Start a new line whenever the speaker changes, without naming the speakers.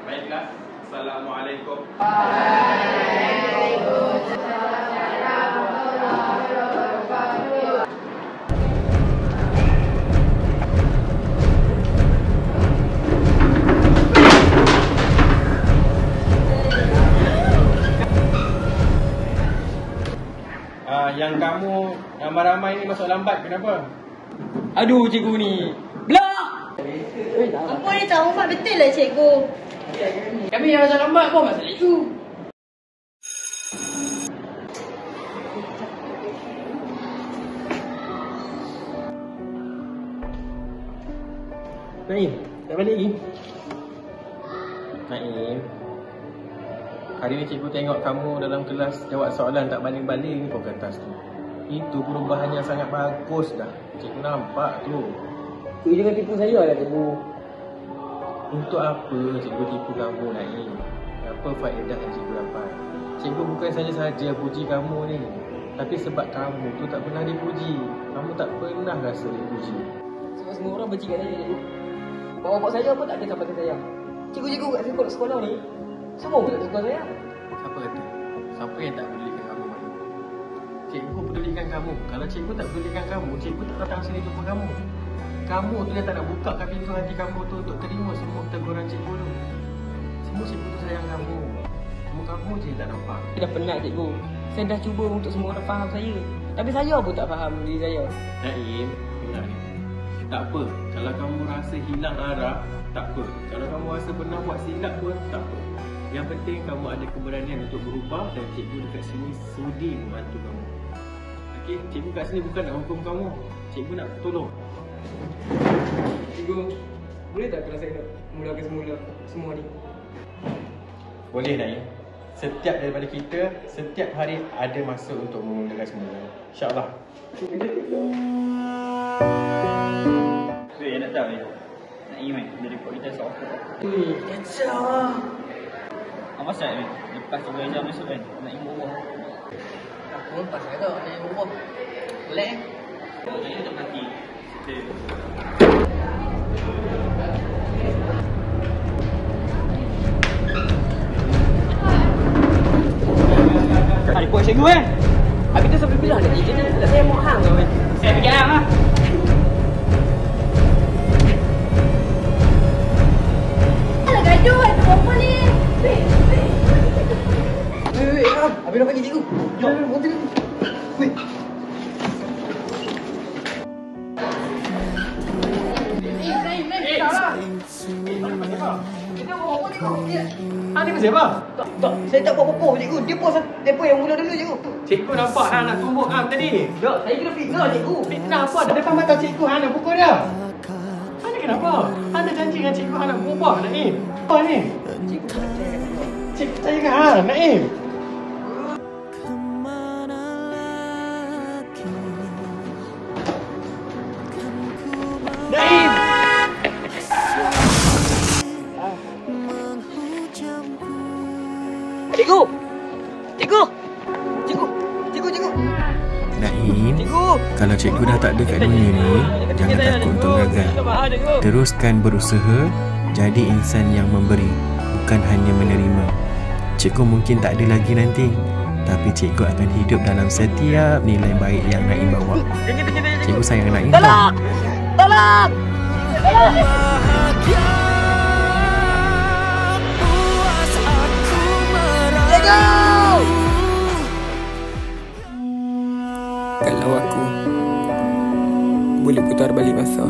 Baiklah, Assalamualaikum. Yang kamu ramai-ramai ni masuk lambat, kenapa?
Aduh, cikgu ni. Blok!
Apa ni tak Muhammad betul lah cikgu.
Kami yang masuk lambat pun masalah cikgu.
Naim, tak balik lagi? Naim, hari ni cikgu tengok kamu dalam kelas jawab soalan tak baling-baling pun ke atas tu. Itu perubahan yang sangat bagus dah. Cikgu nampak tu.
Cikgu jangan tipu saya lah cikgu.
Untuk apa cikgu tipu kamu, Naim? Apa faedah yang cikgu dapat? Cikgu bukan saja-saja puji kamu ni, tapi sebab kamu tu tak pernah dipuji. Kamu tak pernah rasa dipuji.
Sebab semua orang benci kat saya cikgu. Bapak-bapak saya pun tak ada sampai ke saya. Cikgu-cikgu kat sekolah ni semua pun tak suka saya.
Siapa kata? Siapa yang tak pedulikan kamu, Naim? Cikgu pedulikan kamu. Kalau cikgu tak pedulikan kamu, cikgu tak datang sini jumpa kamu. Kamu tu yang tak nak bukakan pintu hati kamu tu untuk terima semua teguran cikgu tu. Semua cikgu tu sayang kamu. Cuma kamu je yang tak nampak.
Saya dah penat cikgu. Saya dah cuba untuk semua orang faham saya. Tapi saya pun tak faham diri saya.
Naim, dengar ni. Tak apa. Kalau kamu rasa hilang arah, tak apa. Kalau kamu rasa pernah buat silap pun, tak apa. Yang penting kamu ada keberanian untuk berubah dan cikgu dekat sini sudi membantu kamu. Okey, cikgu kat sini bukan nak hukum kamu. Cikgu nak tolong.
Cikgu, boleh tak kalau saya nak mulakan semua ni?
Boleh, Naim. Setiap daripada kita, setiap hari ada masa untuk memulakan semula. InsyaAllah.
Tu yang nak tahu ni. Naim kan, dia report kita soal apa?
Kacau lah.
Apa pasal ni? Lepas cikgu Aizah masuk kan, Naim berubah.
Aku lepas saya tak, saya berubah. Boleh kan?
Kalau saya tak mati, kita
report cikgu kan? Habis tu sampai bila nak cikgu tu? Tak saya mau hang tau kan?
saya pergi hang lah.
Alah gaduh ada apa ni?
Wait, hang. Habis nak panggil cikgu. Jom, berhenti. Wait.
Hang ni pasal apa?
Tak, saya tak buat apa-apa cikgu. Dia pun yang mula dulu cikgu.
Cikgu nampak hang nak tumbuk hang tadi.
Tak, saya kena fitnah cikgu.
Fitnah apa? Depan mata cikgu hang nak pukul dia. Hang ni kenapa? Hang dah janji dengan cikgu hang nak berubah, Naim. Apa ni?
Cikgu tak percaya kat saya.
Cikgu percaya kat hang, Naim. Naim!
Cikgu! Cikgu! Cikgu! Cikgu! Cikgu!
Naim,
Cikgu!
kalau cikgu dah tak ada kat dunia ni, jangan takut untuk gagal. Teruskan berusaha, jadi insan yang memberi, bukan hanya menerima. Cikgu mungkin tak ada lagi nanti, tapi cikgu akan hidup dalam setiap nilai baik yang Naim bawa. Cikgu sayang Naim.
Tolong! Tolong! Tolong!
Kalau aku boleh putar balik masa,